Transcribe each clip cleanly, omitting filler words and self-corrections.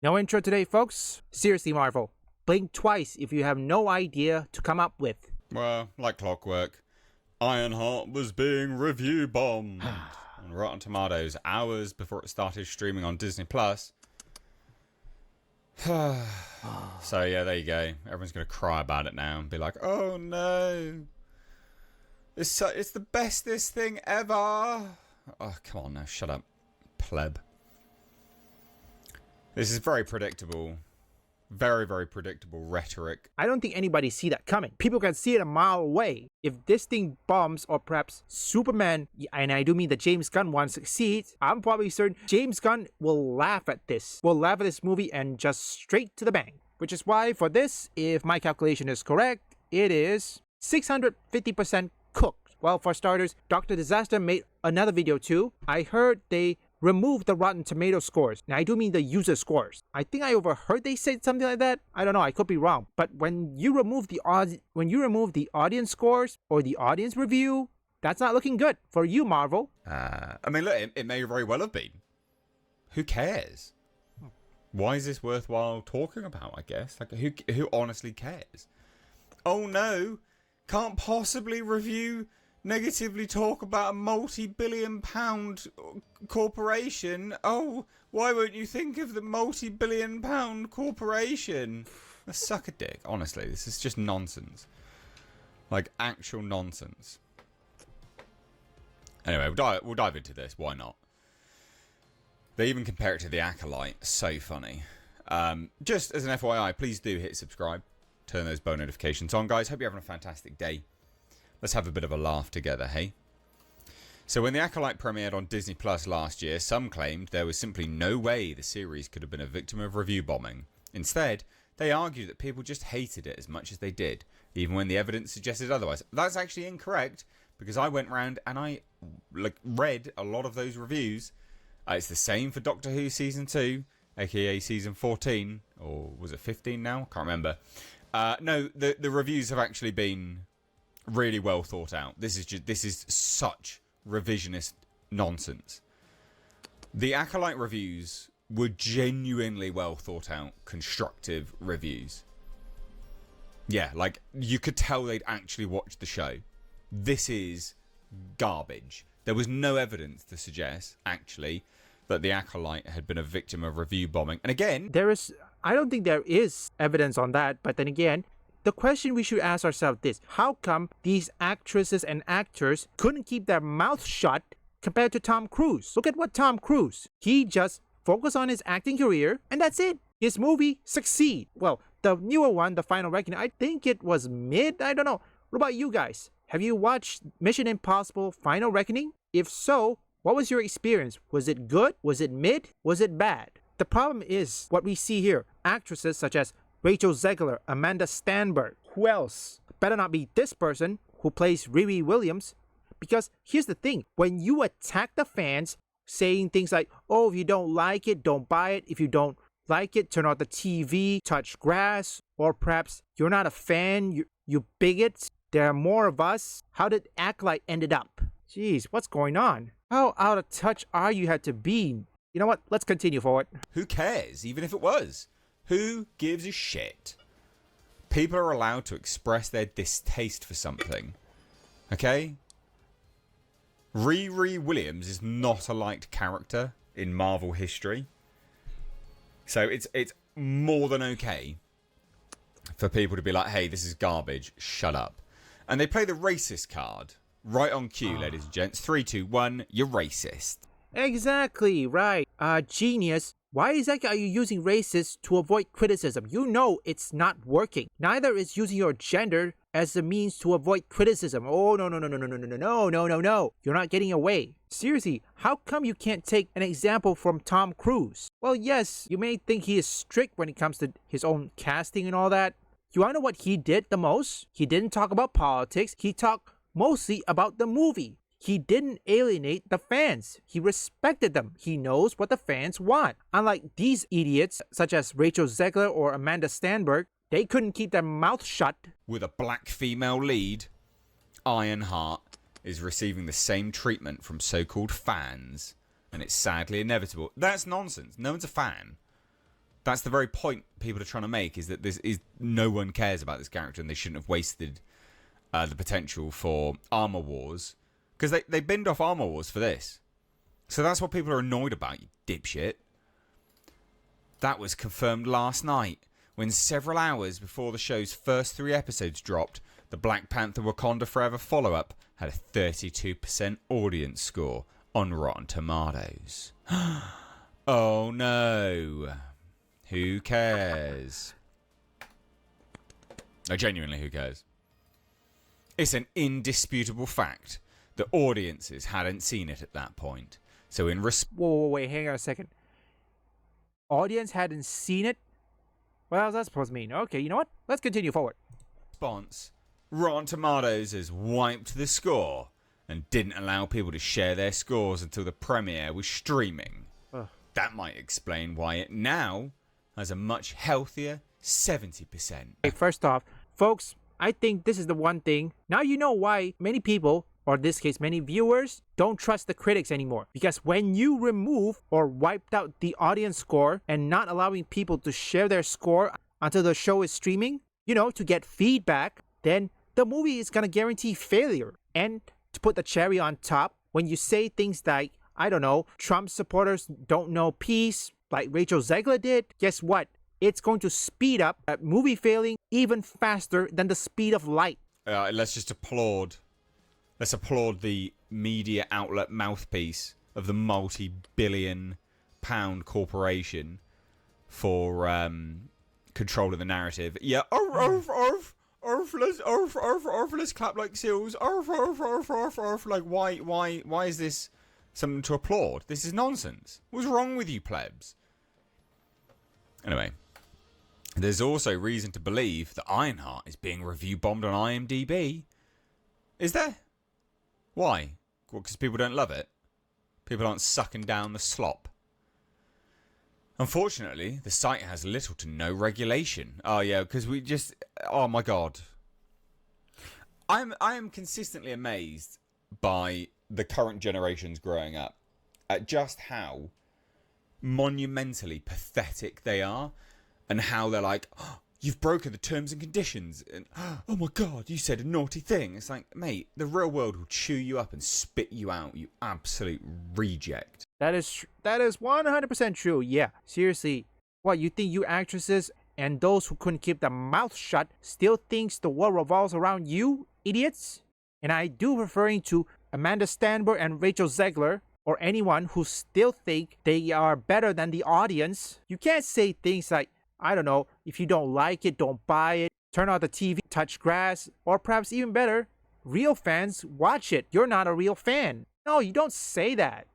No intro today, folks. Seriously, Marvel. Blink twice if you have no idea to come up with. Well, like clockwork, Ironheart was being review bombed on Rotten Tomatoes hours before it started streaming on Disney Plus. So yeah, there you go. Everyone's gonna cry about it now and be like, "Oh no, it's the bestest thing ever." Oh, come on now, shut up, pleb. This is very predictable. Very, very predictable rhetoric. I don't think anybody see that coming. People can see it a mile away. If this thing bombs, or perhaps Superman, and I do mean the James Gunn one, succeeds, I'm probably certain James Gunn will laugh at this. Will laugh at this movie and just straight to the bank. Which is why for this, if my calculation is correct, it is 650% cooked. Well, for starters, Dr. Disaster made another video too. I heard they remove the Rotten Tomato scores. Now, I do mean the user scores. I think I overheard they said something like that. I don't know. I could be wrong. But when you remove the audience scores or the audience review, that's not looking good for you, Marvel. I mean, look, it may very well have been. Who cares? Why is this worthwhile talking about? I guess like who honestly cares? Oh no, can't possibly negatively talk about a multi-billion-pound corporation. Oh, why won't you think of the multi-billion-pound corporation? Suck a dick. Honestly, this is just nonsense. Like, actual nonsense. Anyway, we'll dive into this. Why not? They even compare it to The Acolyte. So funny. Just as an FYI, please do hit subscribe. Turn those bell notifications on, guys. Hope you're having a fantastic day. Let's have a bit of a laugh together, hey? So when The Acolyte premiered on Disney Plus last year, some claimed there was simply no way the series could have been a victim of review bombing. Instead, they argued that people just hated it as much as they did, even when the evidence suggested otherwise. That's actually incorrect, because I went round and I read a lot of those reviews. It's the same for Doctor Who Season 2, aka Season 14, or was it 15 now? Can't remember. No, the reviews have actually been really well thought out. This is such revisionist nonsense. The Acolyte reviews were genuinely well thought out, constructive reviews. Yeah, like you could tell they'd actually watched the show. This is garbage. There was no evidence to suggest actually that the Acolyte had been a victim of review bombing. And again, I don't think there is evidence on that, but then again, the question we should ask ourselves is, how come these actresses and actors couldn't keep their mouth shut compared to Tom Cruise? Look at what Tom Cruise. He just focused on his acting career, and that's it. His movie succeed. Well, the newer one, The Final Reckoning, I think it was mid. I don't know. What about you guys? Have you watched Mission Impossible Final Reckoning? If so, what was your experience? Was it good? Was it mid? Was it bad? The problem is what we see here. Actresses such as Rachel Zegler, Amanda Stenberg. Who else? Better not be this person who plays Riri Williams. Because here's the thing. When you attack the fans, saying things like, oh, if you don't like it, don't buy it. If you don't like it, turn off the TV, touch grass. Or perhaps you're not a fan, you bigots. There are more of us. How did Acolyte ended up? Jeez, what's going on? How out of touch are you had to be? You know what? Let's continue forward. Who cares, even if it was? Who gives a shit? People are allowed to express their distaste for something. Okay? Riri Williams is not a liked character in Marvel history. So it's more than okay for people to be like, hey, this is garbage, shut up. And they play the racist card. Right on cue, ladies and gents. 3, 2, 1, you're racist. Exactly, right. Genius. Why exactly are you using racist to avoid criticism? You know it's not working. Neither is using your gender as a means to avoid criticism. Oh, no. You're not getting away. Seriously, how come you can't take an example from Tom Cruise? Well, yes, you may think he is strict when it comes to his own casting and all that. You wanna know what he did the most? He didn't talk about politics. He talked mostly about the movie. He didn't alienate the fans. He respected them. He knows what the fans want. Unlike these idiots, such as Rachel Zegler or Amanda Stenberg, they couldn't keep their mouth shut. With a black female lead, Ironheart is receiving the same treatment from so-called fans, and it's sadly inevitable. That's nonsense. No one's a fan. That's the very point people are trying to make, is that this is no one cares about this character and they shouldn't have wasted the potential for Armor Wars, because they binned off Armor Wars for this. So that's what people are annoyed about, you dipshit. That was confirmed last night, when several hours before the show's first 3 episodes dropped, the Black Panther Wakanda Forever follow-up had a 32% audience score on Rotten Tomatoes. Oh no. Who cares? No, genuinely, who cares? It's an indisputable fact that audiences hadn't seen it at that point. So in Whoa, wait, hang on a second. Audience hadn't seen it? What else that supposed to mean? Okay, you know what? Let's continue forward. response, Rotten Tomatoes has wiped the score and didn't allow people to share their scores until the premiere was streaming. Ugh. That might explain why it now has a much healthier 70%. Okay, first off, folks, I think this is the one thing. Now you know why many people, or in this case many viewers, don't trust the critics anymore. Because when you remove or wiped out the audience score and not allowing people to share their score until the show is streaming, to get feedback, then the movie is gonna guarantee failure. And to put the cherry on top, when you say things like, I don't know, Trump supporters don't know peace, like Rachel Zegler did, guess what? It's going to speed up that movie failing even faster than the speed of light. Let's just applaud. Let's applaud the media outlet mouthpiece of the multi-billion-pound corporation for controlling the narrative. Yeah, let's clap like seals. Like, why is this something to applaud? This is nonsense. What's wrong with you plebs? Anyway, there's also reason to believe that Ironheart is being review bombed on IMDb. Is there? Why? Because people don't love it? People aren't sucking down the slop? Unfortunately, the site has little to no regulation. Oh yeah, because we just... Oh my god. I am consistently amazed by the current generations growing up at just how monumentally pathetic they are, and how they're like, oh, you've broken the terms and conditions, and oh my god, you said a naughty thing. It's like, mate, the real world will chew you up and spit you out, you absolute reject. That is 100% true. Yeah, seriously. What, you think you actresses and those who couldn't keep their mouth shut still thinks the world revolves around you, idiots? And I do referring to Amanda Stanberg and Rachel Zegler, or anyone who still think they are better than the audience. You can't say things like, I don't know, if you don't like it, don't buy it, turn on the TV, touch grass, or perhaps even better, real fans watch it. You're not a real fan. No, you don't say that.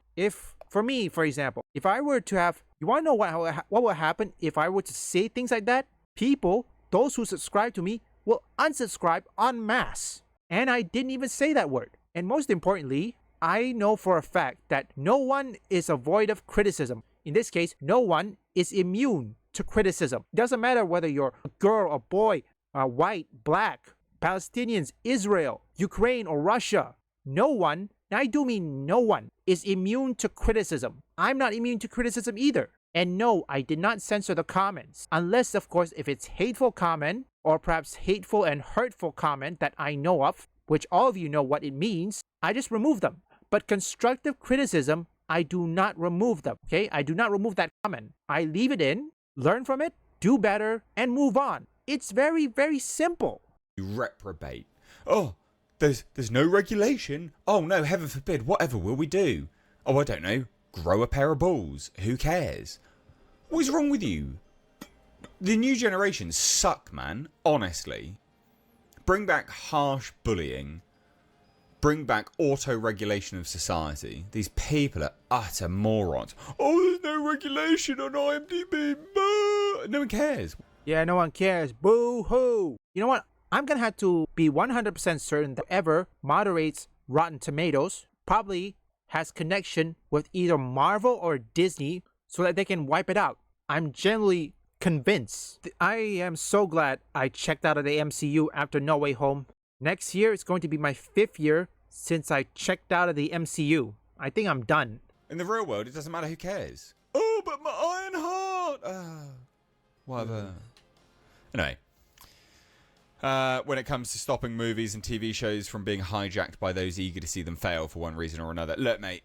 For me, for example, if I were to have, you want to know what would happen if I were to say things like that? People, those who subscribe to me, will unsubscribe en masse. And I didn't even say that word. And most importantly, I know for a fact that no one is void of criticism. In this case, no one is immune to criticism. It doesn't matter whether you're a girl, a boy, white, black, Palestinians, Israel, Ukraine, or Russia. No one, and I do mean no one, is immune to criticism. I'm not immune to criticism either. And no, I did not censor the comments. Unless, of course, if it's hateful comment, or perhaps hateful and hurtful comment that I know of, which all of you know what it means, I just remove them. But constructive criticism, I do not remove them, okay? I do not remove that comment. I leave it in, learn from it, do better, and move on. It's very, very simple. You reprobate. Oh, there's no regulation. Oh no, heaven forbid, whatever will we do? Oh, I don't know. Grow a pair of balls. Who cares? What is wrong with you? The new generations suck, man. Honestly. Bring back harsh bullying. Bring back auto-regulation of society. These people are utter morons. Oh, there's no regulation on IMDb. No one cares. Yeah, no one cares. Boo-hoo. You know what? I'm going to have to be 100% certain that whoever moderates Rotten Tomatoes probably has connection with either Marvel or Disney so that they can wipe it out. I'm generally convinced. I am so glad I checked out of the MCU after No Way Home. Next year, it's going to be my 5th year since I checked out of the MCU. I think I'm done. In the real world, it doesn't matter, who cares? Oh, but my Ironheart! whatever. Anyway. When it comes to stopping movies and TV shows from being hijacked by those eager to see them fail for one reason or another. Look, mate.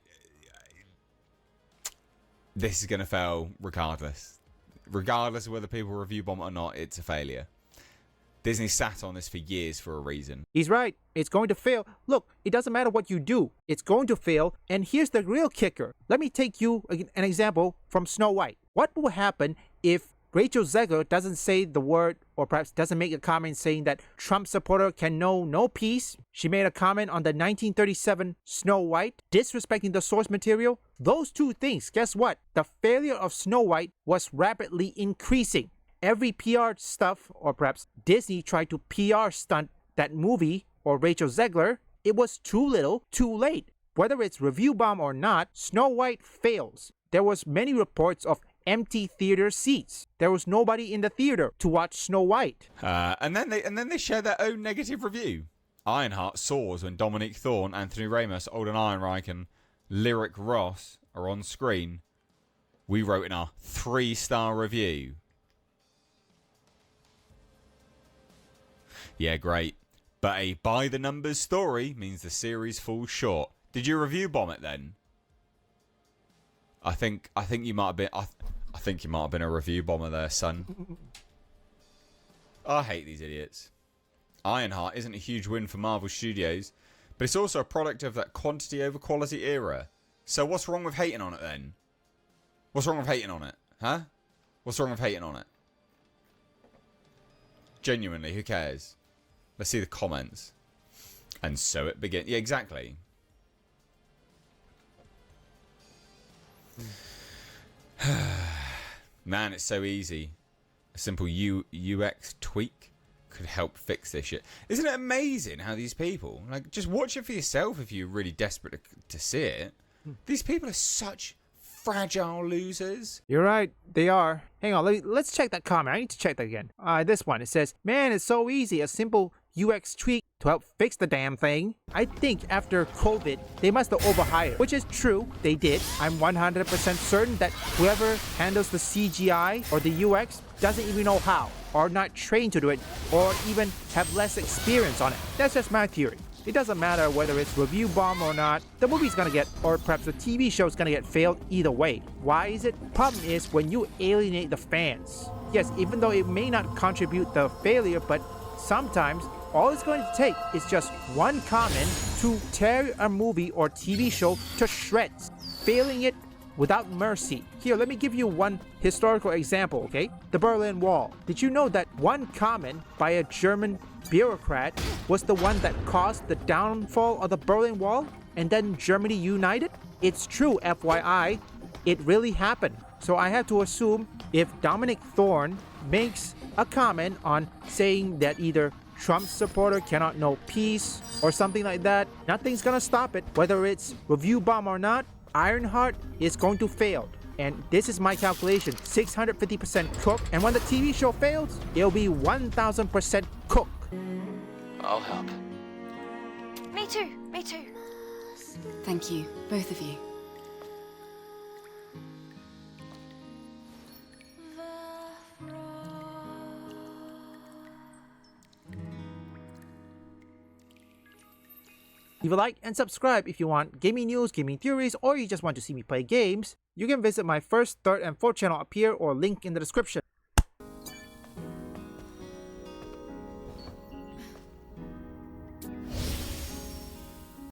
This is going to fail regardless. Regardless of whether people review bomb it or not, it's a failure. Disney sat on this for years for a reason. He's right. It's going to fail. Look, it doesn't matter what you do. It's going to fail. And here's the real kicker. Let me take you an example from Snow White. What will happen if Rachel Zegler doesn't say the word, or perhaps doesn't make a comment saying that Trump supporter can know no peace? She made a comment on the 1937 Snow White, disrespecting the source material. Those two things, guess what? The failure of Snow White was rapidly increasing. Every PR stuff, or perhaps Disney tried to PR stunt that movie or Rachel Zegler, it was too little, too late. Whether it's review bomb or not, Snow White fails. There was many reports of empty theater seats. There was nobody in the theater to watch Snow White. And then they share their own negative review. Ironheart soars when Dominique Thorne, Anthony Ramos, Alden Ehrenreich, and Lyric Ross are on screen. We wrote in our 3-star review. Yeah, great. But a by-the-numbers story means the series falls short. Did you review bomb it then? I think you might have been. I think you might have been a review bomber there, son. I hate these idiots. Ironheart isn't a huge win for Marvel Studios, but it's also a product of that quantity over quality era. So what's wrong with hating on it then? What's wrong with hating on it? Huh? What's wrong with hating on it? Genuinely, who cares? Let's see the comments. And so it begins. Yeah, exactly. Man, it's so easy. A simple UX tweak could help fix this shit. Isn't it amazing how these people, like, just watch it for yourself if you're really desperate to see it. These people are such fragile losers. You're right, they are. Hang on, let's check that comment. I need to check that again. This one, it says, man, it's so easy. A simple UX tweak to help fix the damn thing. I think after COVID, they must have overhired, which is true, they did. I'm 100% certain that whoever handles the CGI or the UX doesn't even know how, or not trained to do it, or even have less experience on it. That's just my theory. It doesn't matter whether it's review bomb or not, the movie's gonna get, or perhaps the TV show's gonna get failed either way. Why is it? Problem is when you alienate the fans. Yes, even though it may not contribute the failure, but sometimes all it's going to take is just one comment to tear a movie or TV show to shreds, failing it without mercy. Here, let me give you one historical example, okay? The Berlin Wall. Did you know that one comment by a German bureaucrat was the one that caused the downfall of the Berlin Wall and then Germany united? It's true, FYI. It really happened. So I have to assume if Dominic Thorne makes a comment on saying that either Trump supporter cannot know peace or something like that, nothing's gonna stop it. Whether it's review bomb or not, Ironheart is going to fail. And this is my calculation, 650% cook. And when the TV show fails, it'll be 1000% cook. I'll help. Me too, me too. Thank you, both of you. Leave a like and subscribe if you want gaming news, gaming theories, or you just want to see me play games. You can visit my first, third, and fourth channel up here or link in the description.